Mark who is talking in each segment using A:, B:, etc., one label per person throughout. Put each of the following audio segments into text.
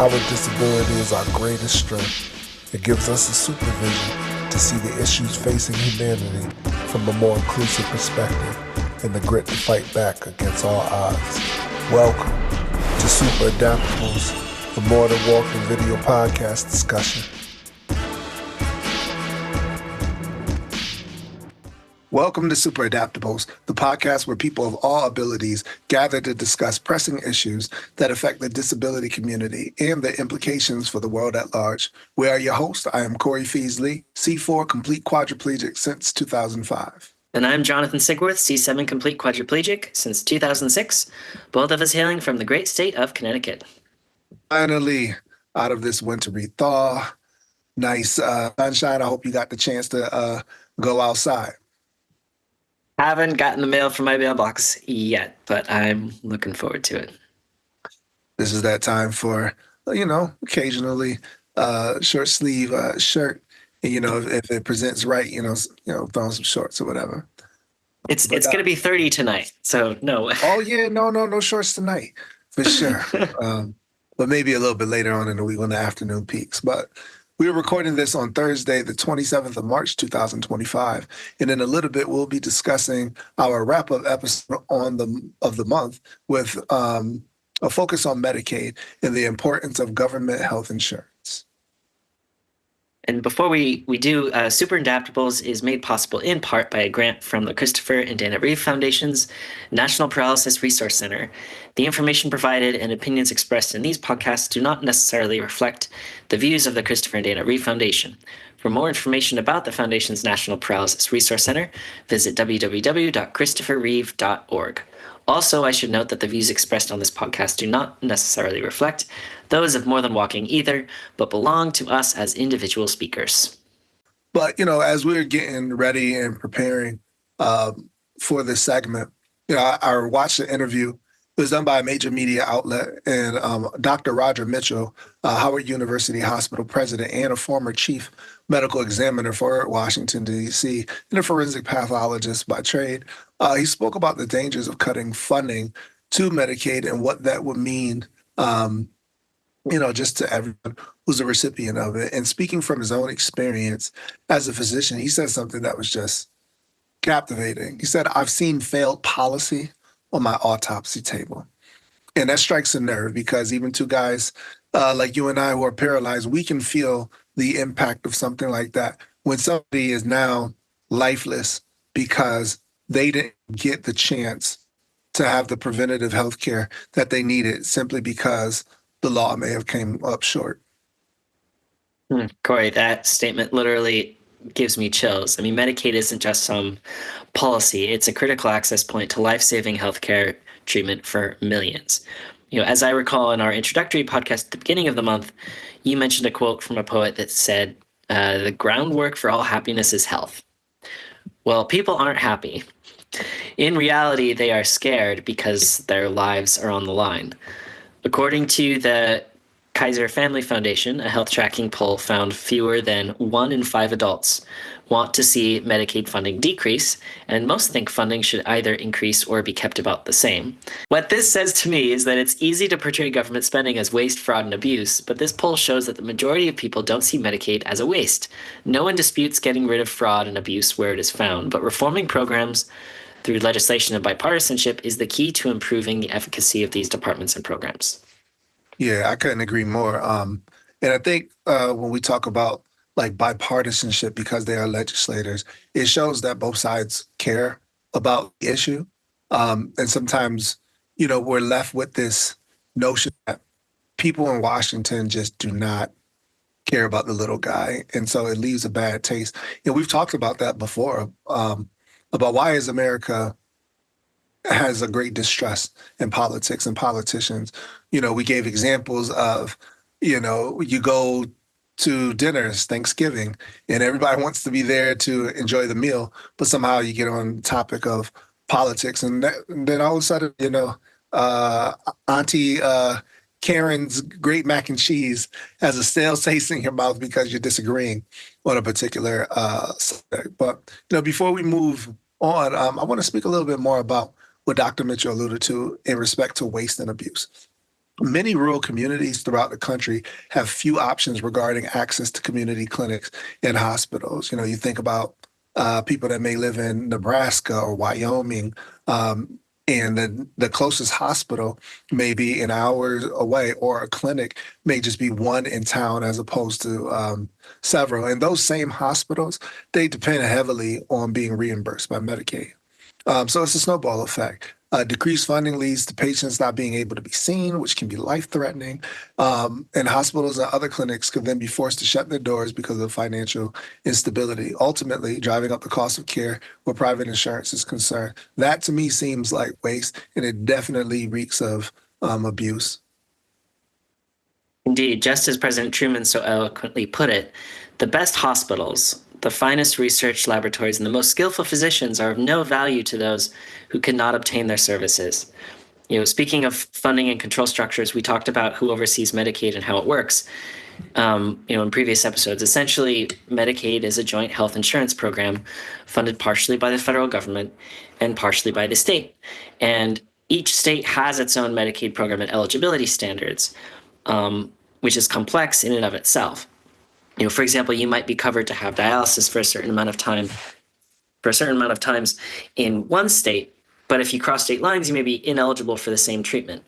A: Our disability is our greatest strength. It gives us the supervision to see the issues facing humanity from a more inclusive perspective and the grit to fight back against all odds. Welcome to Super Adaptables, the More Than Walking Video podcast discussion. Welcome to Super Adaptables, the podcast where people of all abilities gather to discuss pressing issues that affect the disability community and the implications for the world at large. We are your hosts. I am Corey Pheez, C4 complete quadriplegic since 2005.
B: And I'm Jonathan Sigworth, C7 complete quadriplegic since 2006, both of us hailing from the great state of Connecticut.
A: Finally, out of this wintry thaw, nice sunshine. I hope you got the chance to go outside.
B: Haven't gotten the mail from my mailbox yet, but I'm looking forward to it.
A: This is that time for, occasionally short sleeve shirt. And, if it presents right, throw some shorts or whatever.
B: It's going to be 30 tonight, so no.
A: Oh, yeah, no shorts tonight, for sure. But maybe a little bit later on in the week when the afternoon peaks. But we are recording this on Thursday, the 27th of March, 2025. And in a little bit, we'll be discussing our wrap-up episode of the month with a focus on Medicaid and the importance of government health insurance.
B: And before we do, Super Adaptables is made possible in part by a grant from the Christopher and Dana Reeve Foundation's National Paralysis Resource Center. The information provided and opinions expressed in these podcasts do not necessarily reflect the views of the Christopher and Dana Reeve Foundation. For more information about the Foundation's National Paralysis Resource Center, visit www.christopherreeve.org. Also, I should note that the views expressed on this podcast do not necessarily reflect those of More Than Walking either, but belong to us as individual speakers.
A: But, as we're getting ready and preparing for this segment, I watched the interview. It was done by a major media outlet, and Dr. Roger Mitchell, Howard University Hospital president and a former chief medical examiner for Washington, D.C., and a forensic pathologist by trade. He spoke about the dangers of cutting funding to Medicaid and what that would mean, just to everyone who's a recipient of it. And speaking from his own experience as a physician, he said something that was just captivating. He said, "I've seen failed policy on my autopsy table." And that strikes a nerve because even two guys like you and I who are paralyzed, we can feel the impact of something like that when somebody is now lifeless because they didn't get the chance to have the preventative health care that they needed simply because the law may have came up short.
B: Corey, that statement literally gives me chills. I mean, Medicaid isn't just some policy. It's a critical access point to life-saving healthcare treatment for millions. As I recall in our introductory podcast at the beginning of the month, you mentioned a quote from a poet that said, "The groundwork for all happiness is health." Well, people aren't happy. In reality, they are scared because their lives are on the line. According to the Kaiser Family Foundation, a health tracking poll found fewer than 1 in 5 adults want to see Medicaid funding decrease, and most think funding should either increase or be kept about the same. What this says to me is that it's easy to portray government spending as waste, fraud, and abuse, but this poll shows that the majority of people don't see Medicaid as a waste. No one disputes getting rid of fraud and abuse where it is found, but reforming programs through legislation and bipartisanship is the key to improving the efficacy of these departments and programs.
A: Yeah, I couldn't agree more. And I think when we talk about like bipartisanship, because they are legislators, it shows that both sides care about the issue. And sometimes, we're left with this notion that people in Washington just do not care about the little guy. And so it leaves a bad taste. And we've talked about that before, about why is America has a great distrust in politics and politicians. We gave examples of, you go to dinners, Thanksgiving, and everybody wants to be there to enjoy the meal, but somehow you get on the topic of politics, and then all of a sudden, Auntie Karen's great mac and cheese has a stale taste in your mouth because you're disagreeing on a particular subject. But before we move on, I want to speak a little bit more about what Dr. Mitchell alluded to in respect to waste and abuse. Many rural communities throughout the country have few options regarding access to community clinics and hospitals. You know, you think about people that may live in Nebraska or Wyoming, and the closest hospital may be an hour away, or a clinic may just be one in town as opposed to several. And those same hospitals, they depend heavily on being reimbursed by Medicaid. So it's a snowball effect. Decreased funding leads to patients not being able to be seen, which can be life-threatening. And hospitals and other clinics could then be forced to shut their doors because of financial instability, ultimately driving up the cost of care where private insurance is concerned. That to me seems like waste, and it definitely reeks of abuse.
B: Indeed, just as President Truman so eloquently put it, the best hospitals, the finest research laboratories, and the most skillful physicians are of no value to those who cannot obtain their services. Speaking of funding and control structures, we talked about who oversees Medicaid and how it works. In previous episodes, essentially, Medicaid is a joint health insurance program funded partially by the federal government and partially by the state. And each state has its own Medicaid program and eligibility standards, which is complex in and of itself. For example, you might be covered to have dialysis for a certain amount of time, for a certain amount of times in one state, but if you cross state lines, you may be ineligible for the same treatment.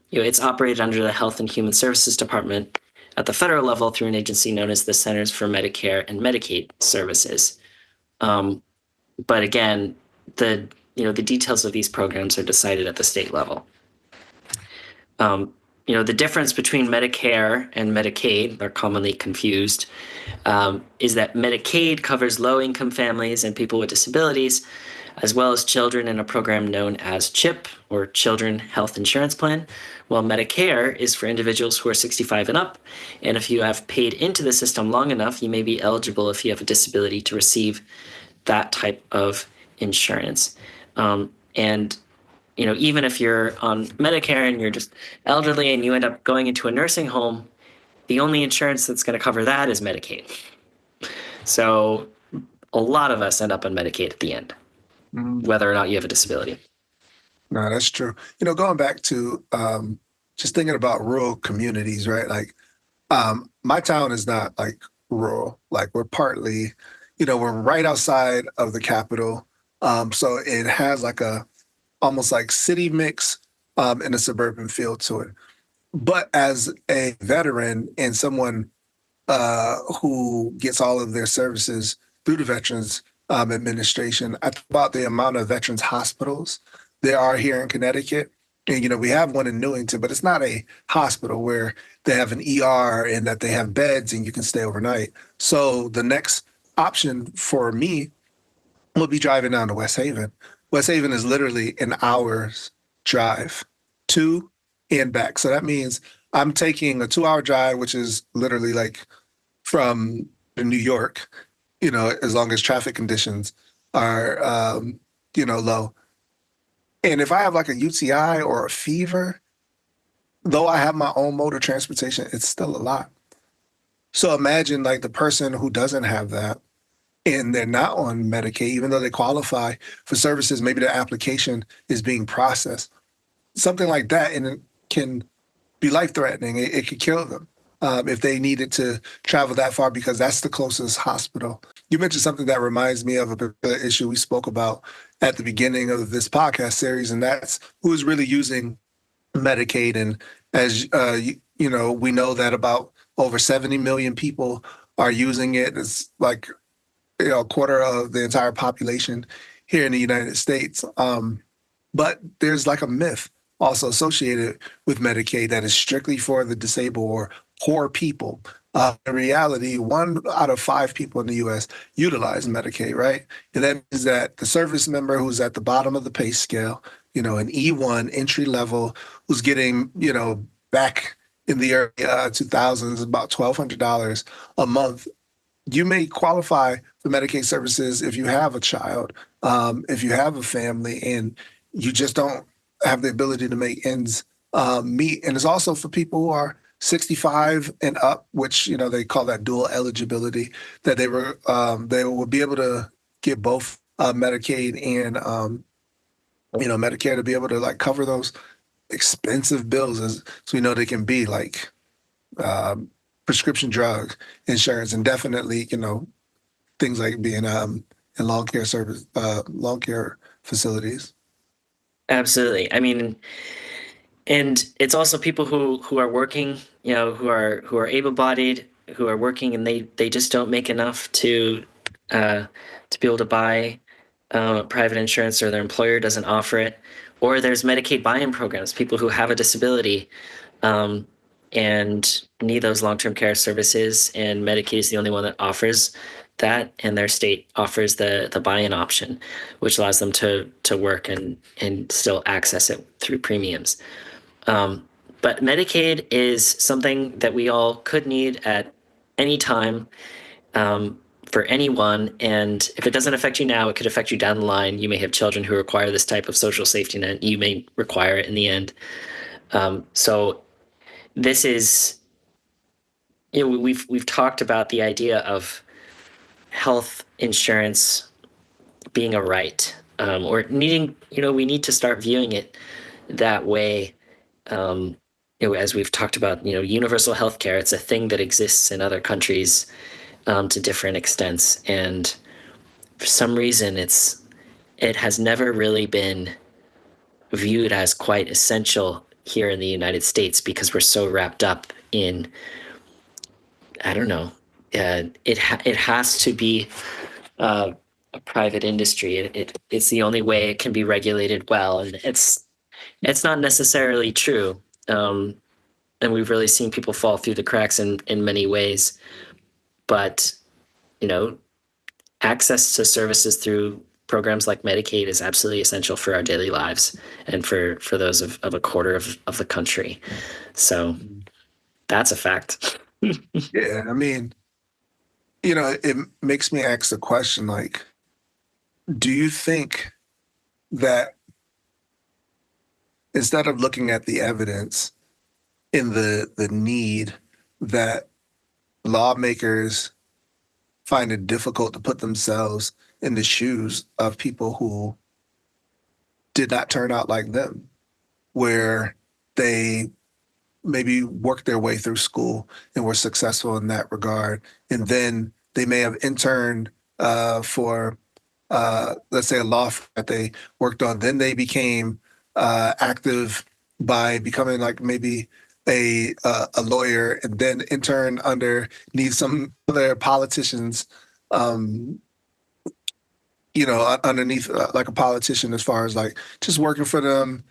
B: It's operated under the Health and Human Services Department at the federal level through an agency known as the Centers for Medicare and Medicaid Services. But again, the details of these programs are decided at the state level. The difference between Medicare and Medicaid, they're commonly confused, is that Medicaid covers low-income families and people with disabilities, as well as children in a program known as CHIP, or Children Health Insurance Plan, while Medicare is for individuals who are 65 and up, and if you have paid into the system long enough, you may be eligible if you have a disability to receive that type of insurance. And even if you're on Medicare and you're just elderly and you end up going into a nursing home, the only insurance that's going to cover that is Medicaid. So a lot of us end up on Medicaid at the end, whether or not you have a disability.
A: No, that's true. Going back to just thinking about rural communities, right? Like, my town is not like rural. Like, we're partly, we're right outside of the capital. So it has like a almost like city mix and a suburban feel to it. But as a veteran and someone who gets all of their services through the Veterans Administration, I think about the amount of veterans hospitals there are here in Connecticut. And, we have one in Newington, but it's not a hospital where they have an ER and that they have beds and you can stay overnight. So the next option for me would be driving down to West Haven. West Haven is literally an hour's drive to and back. So that means I'm taking a 2 hour drive, which is literally like from New York, as long as traffic conditions are, low. And if I have like a UTI or a fever, though I have my own mode of transportation, it's still a lot. So imagine like the person who doesn't have that and they're not on Medicaid, even though they qualify for services, maybe their application is being processed. Something like that, and it can be life-threatening. It could kill them if they needed to travel that far because that's the closest hospital. You mentioned something that reminds me of a particular issue we spoke about at the beginning of this podcast series, and that's who's really using Medicaid. And as we know that about over 70 million people are using it. It's like a quarter of the entire population here in the United States. But there's like a myth also associated with Medicaid that is strictly for the disabled or poor people. In reality, 1 out of 5 people in the U.S. utilize Medicaid, right? And that means that the service member who's at the bottom of the pay scale, an E1 entry level, who's getting, back in the early 2000s, about $1,200 a month. You may qualify for Medicaid services if you have a child, if you have a family, and you just don't have the ability to make ends meet. And it's also for people who are 65 and up, which they call that dual eligibility, that they will be able to get both Medicaid and Medicare to be able to like cover those expensive bills as so we know they can be, like um, prescription drug insurance, and definitely, things like being in long care facilities.
B: Absolutely. I mean, and it's also people who are working, who are able-bodied, who are working, and they just don't make enough uh, to be able to buy private insurance, or their employer doesn't offer it. Or there's Medicaid buy-in programs, people who have a disability um, and need those long-term care services, and Medicaid is the only one that offers that, and their state offers the buy-in option, which allows them to work and still access it through premiums. Um, but Medicaid is something that we all could need at any time, um, for anyone. And if it doesn't affect you now, it could affect you down the line. You may have children who require this type of social safety net. You may require it in the end. So this is, we've talked about the idea of health insurance being a right, or needing, we need to start viewing it that way. Um, as we've talked about, universal healthcare, it's a thing that exists in other countries to different extents, and for some reason, it has never really been viewed as quite essential here in the United States because we're so wrapped up in, I don't know, it has to be uh, a private industry. It's the only way it can be regulated well, and it's not necessarily true. And we've really seen people fall through the cracks in many ways. But, you know, access to services through programs like Medicaid is absolutely essential for our daily lives, and for those of a quarter of the country. So that's a fact.
A: Yeah, I mean, it makes me ask the question, like, do you think that instead of looking at the evidence in the need that lawmakers find it difficult to put themselves in the shoes of people who did not turn out like them, where they maybe worked their way through school and were successful in that regard, and then they may have interned for let's say a law firm that they worked on. Then they became active by becoming like maybe a lawyer, and then intern underneath some other politicians. Um, underneath like a politician, as far as like just working for them,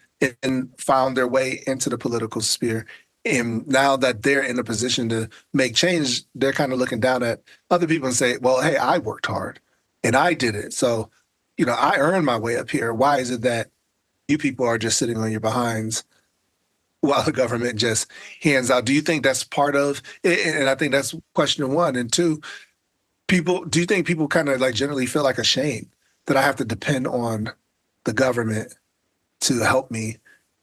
A: and found their way into the political sphere. And now that they're in a position to make change, they're kind of looking down at other people and say, well, hey, I worked hard and I did it. So, I earned my way up here. Why is it that you people are just sitting on your behinds while the government just hands out? Do you think that's part of it? And I think that's question one. And two, do you think people kind of like generally feel like ashamed that I have to depend on the government to help me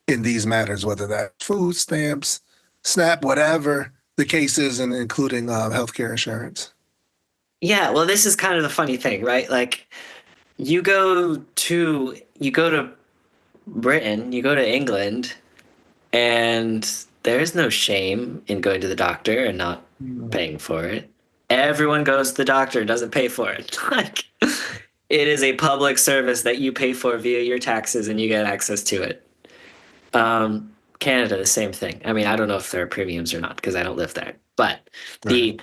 A: in these matters, whether that's food stamps, SNAP, whatever the case is, and including healthcare insurance?
B: Yeah, well, this is kind of the funny thing, right? Like you go to Britain, you go to England, and there's no shame in going to the doctor and not
A: Mm.
B: paying for it. Everyone goes to the doctor and doesn't pay for it. Like, it is a public service that you pay for via your taxes, and you get access to it. Canada, the same thing. I mean, I don't know if there are premiums or not because I don't live there. But
A: Right.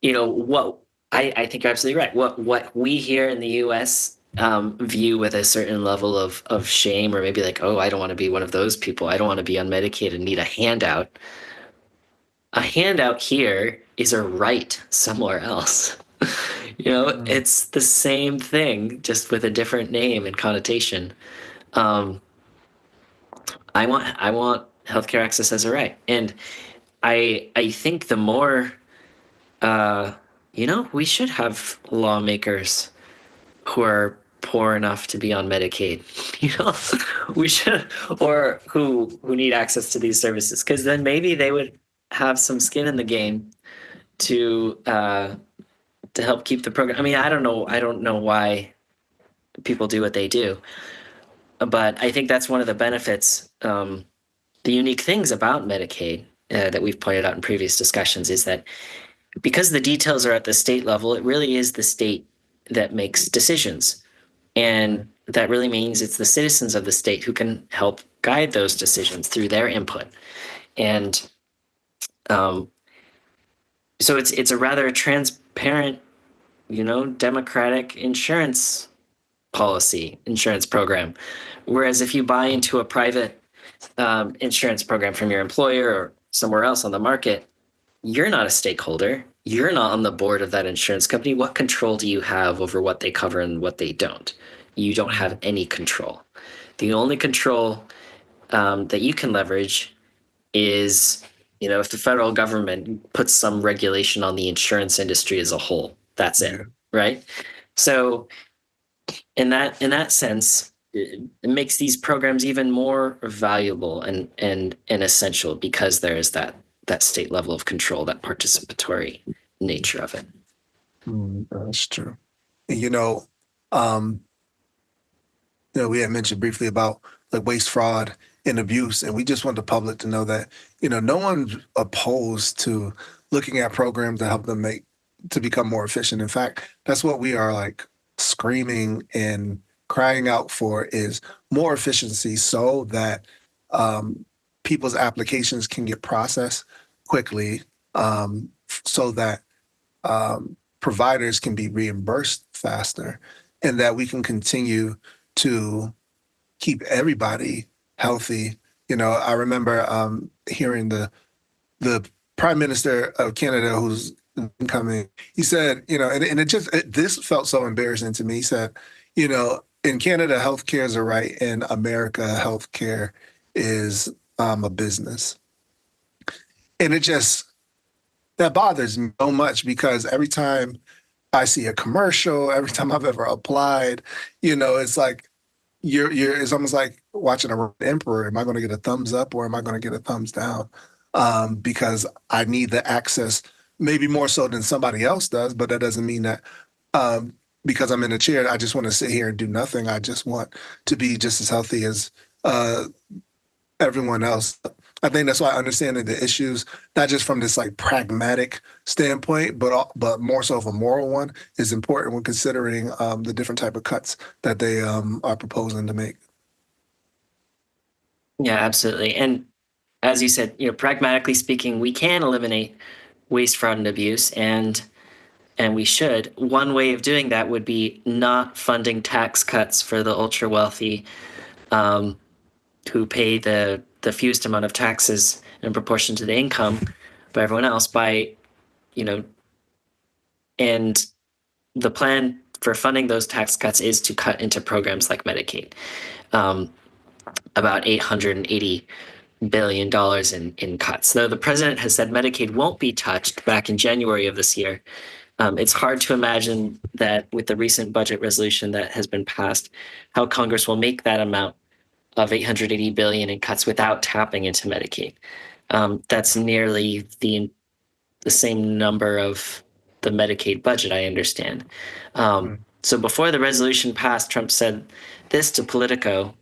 B: the, what I think you're absolutely right. What we here in the U.S. View with a certain level of shame, or maybe like, oh, I don't want to be one of those people. I don't want to be on Medicaid and need a handout. A handout here is a right somewhere else.
A: Mm.
B: It's the same thing, just with a different name and connotation. Um, I want healthcare access as a right, and I think the more, uh, we should have lawmakers who are poor enough to be on Medicaid. You know, we should, or who need access to these services, because then maybe they would have some skin in the game to help keep the program. I mean, I don't know why people do what they do. But I think that's one of the benefits, the unique things about Medicaid that we've pointed out in previous discussions is that because the details are at the state level, it really is the state that makes decisions. And that really means it's the citizens of the state who can help guide those decisions through their input. And um, so it's a rather transparent, democratic insurance program. Whereas if you buy into a private insurance program from your employer or somewhere else on the market, you're not a stakeholder. You're not on the board of that insurance company. What control do you have over what they cover and what they don't? You don't have any control. The only control that you can leverage is, if the federal government puts some regulation on the insurance industry as a whole. That's it,
A: Yeah.
B: right? So in that sense, it makes these programs even more valuable and essential because there is that state level of control, that participatory nature of it.
A: That's true. And, um, we had mentioned briefly about like waste, fraud, and abuse, and we just want the public to know that no one's opposed to looking at programs that help them make to become more efficient. In fact, that's what we are like screaming and crying out for is more efficiency, so that um, people's applications can get processed quickly, so that providers can be reimbursed faster, and that we can continue to keep everybody healthy. I remember hearing the Prime Minister of Canada, who's incoming. He said, and this felt so embarrassing to me. He said, in Canada, healthcare is a right. In America, healthcare is a business, and it just that bothers me so much because every time I see a commercial, every time I've ever applied, it's like it's almost like watching a emperor. Am I going to get a thumbs up or am I going to get a thumbs down? Because I need the access, maybe more so than somebody else does, but that doesn't mean that um, because I'm in a chair, I just want to sit here and do nothing. I just want to be just as healthy as uh, everyone else. I think that's why understanding the issues, not just from this like pragmatic standpoint, but more so of a moral one, is important when considering the different type of cuts that they are proposing to make.
B: Yeah, absolutely. And as you said, pragmatically speaking, we can eliminate waste, fraud, and abuse, and we should. One way of doing that would be not funding tax cuts for the ultra wealthy, um, who pay the fewest amount of taxes in proportion to the income by everyone else. You know, and the plan for funding those tax cuts is to cut into programs like Medicaid. Um, about $880 billion in cuts. Though the president has said Medicaid won't be touched back in January of this year, it's hard to imagine that with the recent budget resolution that has been passed, how Congress will make that amount of 880 billion in cuts without tapping into Medicaid. That's nearly the same number of the Medicaid budget, I understand.
A: Mm.
B: So before the resolution passed, Trump said this to Politico,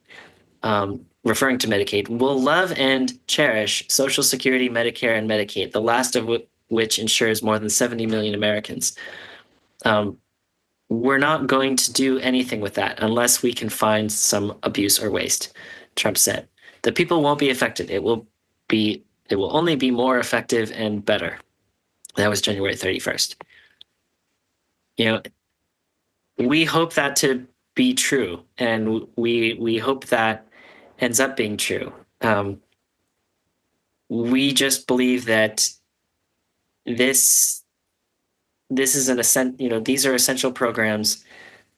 B: referring to Medicaid: "We'll love and cherish Social Security, Medicare, and Medicaid, the last of which insures more than 70 million Americans. Um, we're not going to do anything with that unless we can find some abuse or waste," Trump said. "The people won't be affected. It will only be more effective and better." That was January 31st. You know, we hope that to be true, and we hope that ends up being true. We just believe that this this is an essential. These are essential programs.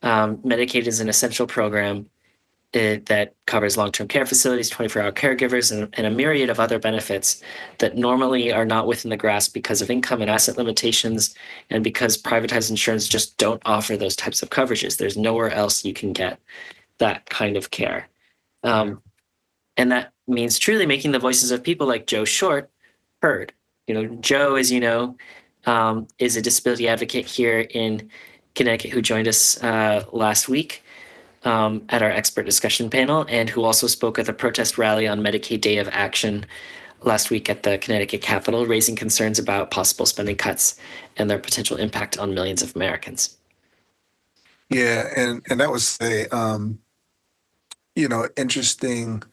B: Medicaid is an essential program that covers long-term care facilities, 24-hour caregivers, and a myriad of other benefits that normally are not within the grasp because of income and asset limitations, and because privatized insurance just don't offer those types of coverages. There's nowhere else you can get that kind of care.
A: Yeah.
B: Um, and that means truly making the voices of people like Joe Short heard. Joe, as you know, is a disability advocate here in Connecticut who joined us last week. at our expert discussion panel, and who also spoke at the protest rally on Medicaid Day of Action last week at the Connecticut Capitol, raising concerns about possible spending cuts and their potential impact on millions of Americans.
A: Yeah, and that was a interesting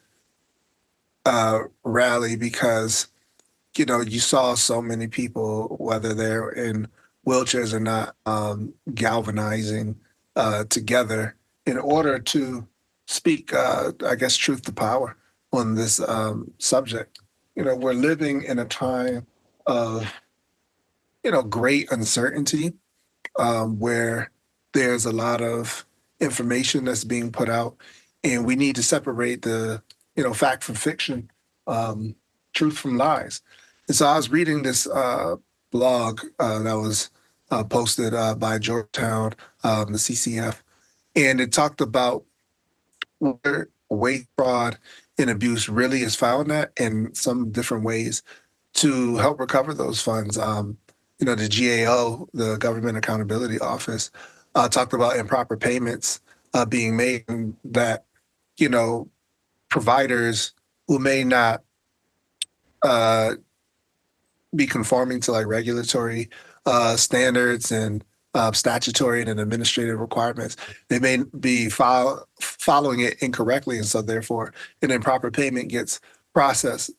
A: rally because you saw so many people, whether they're in wheelchairs or not, galvanizing together in order to speak, I guess, truth to power on this subject. We're living in a time of, great uncertainty, where there's a lot of information that's being put out, and we need to separate the fact from fiction, um, truth from lies. And so I was reading this blog that was posted by Georgetown, the CCF, and it talked about where waste, fraud, and abuse really is found at in some different ways to help recover those funds. The GAO, the Government Accountability Office, talked about improper payments being made, and that you know providers who may not uh, be conforming to like regulatory standards and statutory and administrative requirements, they may be following it incorrectly, and so therefore an improper payment gets processed.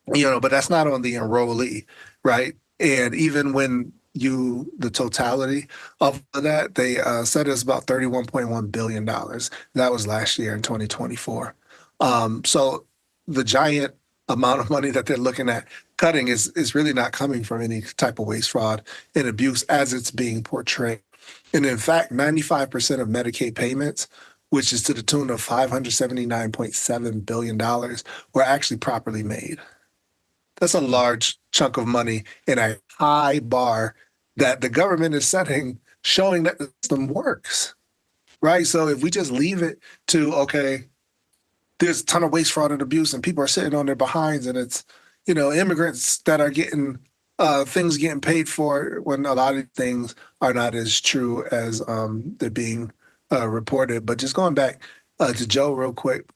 A: But that's not on the enrollee, right? And even when the totality of that, they said it's about $31.1 billion. That was last year in 2024. So the giant amount of money that they're looking at cutting is really not coming from any type of waste, fraud, and abuse as it's being portrayed. And in fact, 95% of Medicaid payments, which is to the tune of $579.7 billion, were actually properly made. That's a large chunk of money in a high bar that the government is setting, showing that the system works, right? So if we just leave it to, okay, there's a ton of waste, fraud, and abuse, and people are sitting on their behinds, and it's, immigrants that are getting things getting paid for when a lot of things are not as true as they're being reported. But just going back to Joe real quick,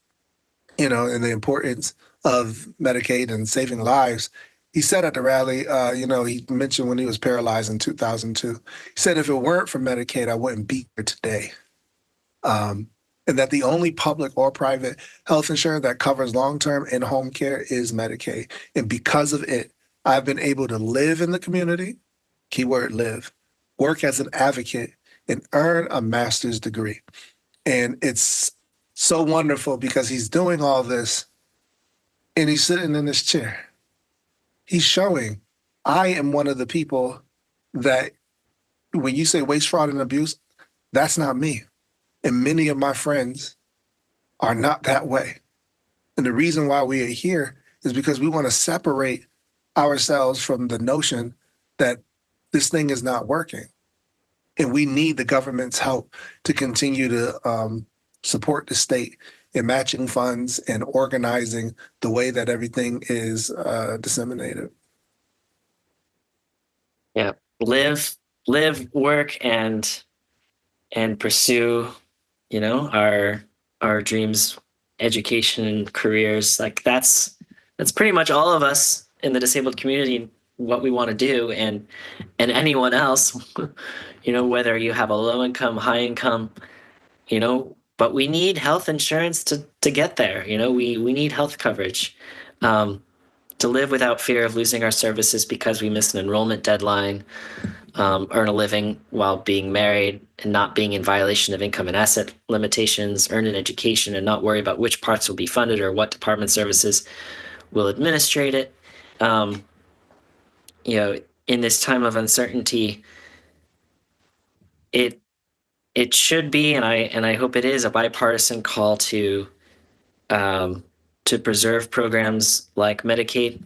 A: and the importance of Medicaid and saving lives. He said at the rally, he mentioned when he was paralyzed in 2002. He said, if it weren't for Medicaid, I wouldn't be here today. Um, and that the only public or private health insurance that covers long-term and home care is Medicaid. And because of it, I've been able to live in the community, keyword live, work as an advocate, and earn a master's degree. And it's so wonderful because he's doing all this and he's sitting in this chair. He's showing I am one of the people that when you say waste, fraud, and abuse, that's not me. And many of my friends are not that way. And the reason why we are here is because we want to separate ourselves from the notion that this thing is not working. And we need the government's help to continue to support the state in matching funds and organizing the way that everything is disseminated.
B: Yeah, live, work, and pursue, our dreams, education, and careers. Like that's pretty much all of us in the disabled community what we want to do, and anyone else, whether you have a low income, high income, but we need health insurance to get there. We need health coverage. Um, to live without fear of losing our services because we missed an enrollment deadline, earn a living while being married and not being in violation of income and asset limitations, earn an education and not worry about which parts will be funded or what department services will administrate it. Um, in this time of uncertainty, it it should be, and I hope it is, a bipartisan call um, to preserve programs like Medicaid,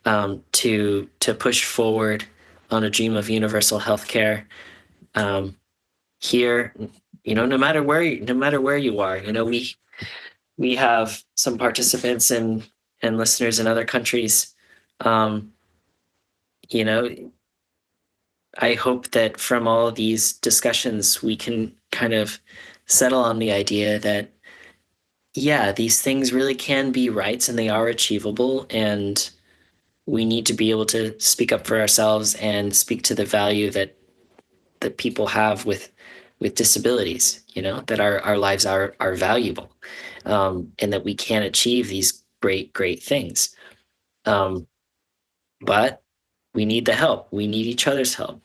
B: to push forward on a dream of universal health care here. No matter where you are, we have some participants and listeners in other countries. um, you know I hope that from all of these discussions we can kind of settle on the idea that, yeah, these things really can be rights and they are achievable, and we need to be able to speak up for ourselves and speak to the value that people have with disabilities, that our lives are valuable, and that we can achieve these great things. Um, but we need the help. We need each other's help.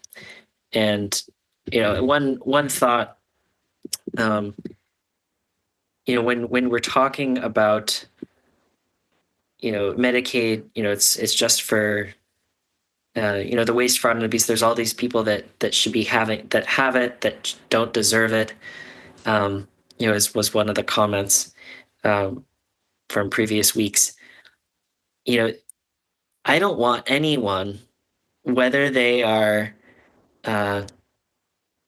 B: And one thought, um, when we're talking about Medicaid, it's just for the waste, fraud, and abuse. There's all these people that should be having that have it that don't deserve it. Was one of the comments um, from previous weeks. You know, I don't want anyone, whether they are, uh,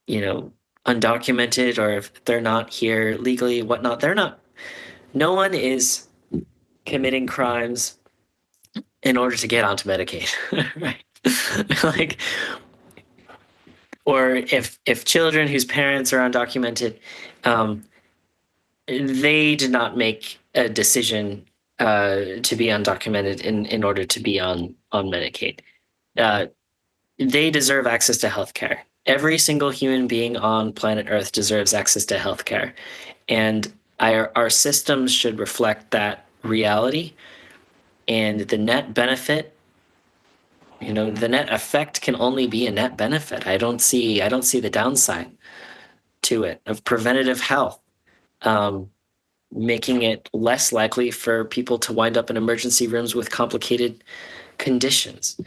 B: you know, undocumented or if they're not here legally, whatnot. They're not. No one is committing crimes in order to get onto Medicaid, right? Like, or if children whose parents are undocumented, um, they did not make a decision to be undocumented in order to be on Medicaid. Uh, they deserve access to healthcare. Every single human being on planet Earth deserves access to healthcare, and our systems should reflect that reality. And the net benefit, the net effect can only be a net benefit. I don't see the downside to it of preventative health. Um, Making it less likely for people to wind up in emergency rooms with complicated conditions.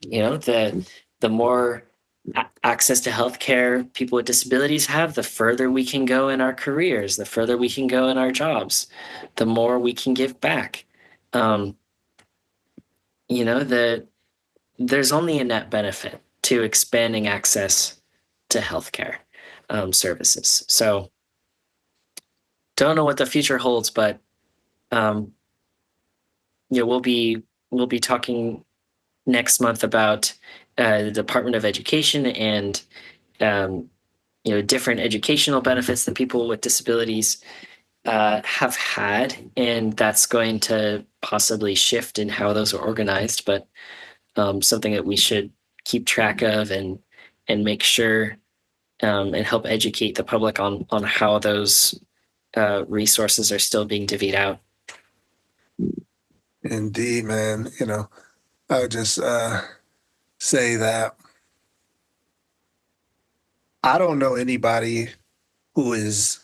B: The more access to healthcare people with disabilities have, the further we can go in our careers, the further we can go in our jobs, the more we can give back. Um, there's only a net benefit to expanding access to healthcare services. So don't know what the future holds, but um, we'll be talking next month about the Department of Education and um, different educational benefits that people with disabilities have had, and that's going to possibly shift in how those are organized, but something that we should keep track of and make sure and help educate the public on how those resources are still being divvied out.
A: Indeed, man. I would just say that I don't know anybody who is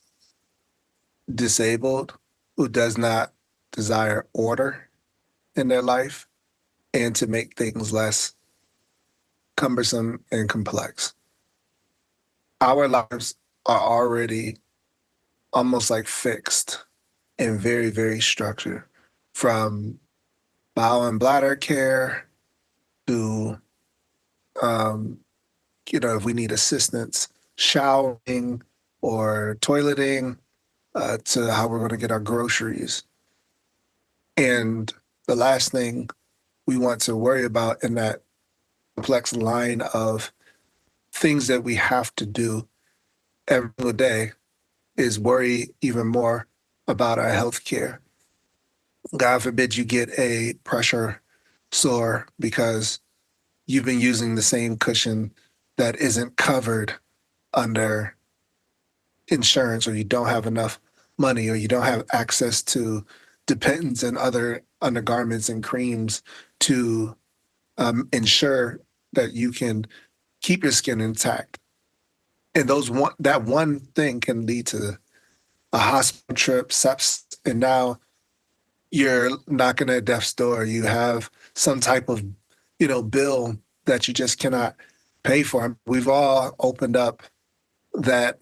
A: disabled who does not desire order in their life and to make things less cumbersome and complex. Our lives are already almost like fixed and very, very structured, from bowel and bladder care to, um, if we need assistance showering or toileting, to how we're going to get our groceries. And the last thing we want to worry about in that complex line of things that we have to do every single day is worry even more about our health care. God forbid you get a pressure sore because you've been using the same cushion that isn't covered under insurance, or you don't have enough money, or you don't have access to Depends and other undergarments and creams to ensure that you can keep your skin intact. And that one thing can lead to a hospital trip, sepsis, and now you're knocking at death's door. You have some type of, bill that you just cannot pay for. We've all opened up that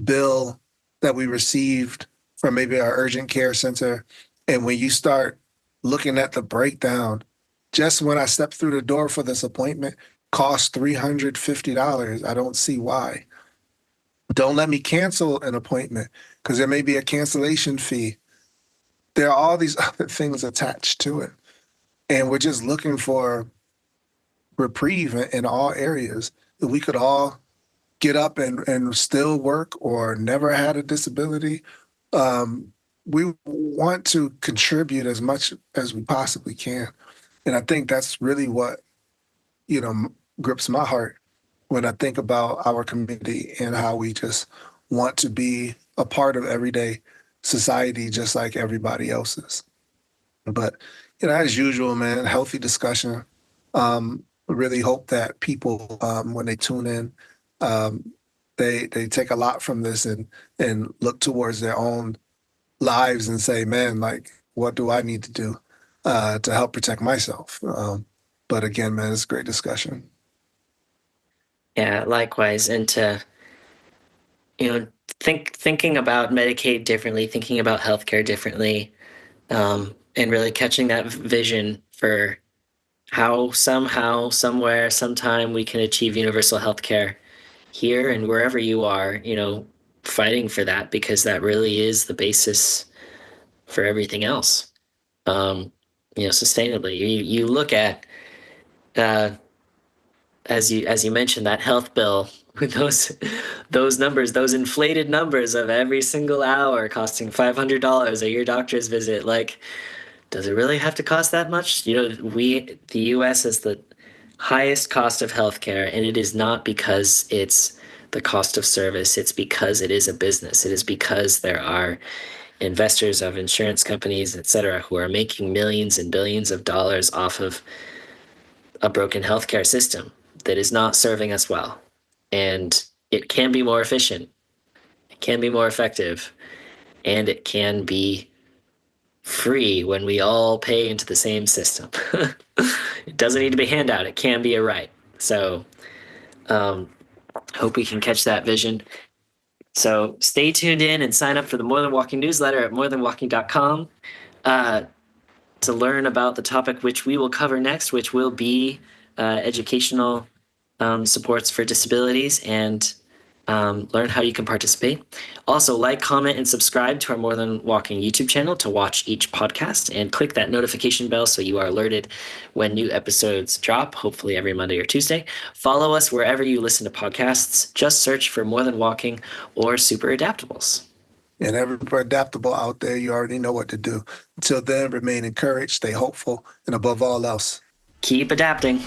A: bill that we received from maybe our urgent care center. And when you start looking at the breakdown, just when I stepped through the door for this appointment, cost $350. I don't see why. Don't let me cancel an appointment because there may be a cancellation fee. There are all these other things attached to it. And we're just looking for reprieve in all areas. We could all get up and still work or never had a disability. Um, we want to contribute as much as we possibly can. And I think that's really what, grips my heart when I think about our community and how we just want to be a part of everyday society just like everybody else's. But, as usual, man, healthy discussion. Really hope that people, when they tune in, um, they take a lot from this and look towards their own lives and say, man, like, what do I need to do to help protect myself? But again, man, it's a great discussion.
B: Yeah, likewise. And to, thinking about Medicaid differently, thinking about healthcare differently, and really catching that vision for how somehow, somewhere, sometime we can achieve universal healthcare here and wherever you are, fighting for that because that really is the basis for everything else. Um, sustainably. You look at uh, as you mentioned, that health bill with those numbers, those inflated numbers of every single hour costing $500 at your doctor's visit. Like, does it really have to cost that much? The US has the highest cost of healthcare, and it is not because it's the cost of service. It's because it is a business. It is because there are investors of insurance companies, et cetera, who are making millions and billions of dollars off of a broken healthcare system that is not serving us well. And it can be more efficient, it can be more effective, and it can be free when we all pay into the same system. It doesn't need to be a handout, it can be a right. So, um, hope we can catch that vision. So, stay tuned in and sign up for the More Than Walking newsletter at morethanwalking.com. To learn about the topic which we will cover next, which will be educational supports for disabilities and learn how you can participate. Also, like, comment, and subscribe to our More Than Walking YouTube channel to watch each podcast and click that notification bell so you are alerted when new episodes drop, hopefully every Monday or Tuesday. Follow us wherever you listen to podcasts. Just search for More Than Walking or Super Adaptables.
A: And every adaptable out there, you already know what to do. Until then, remain encouraged, stay hopeful, and above all else,
B: Keep adapting.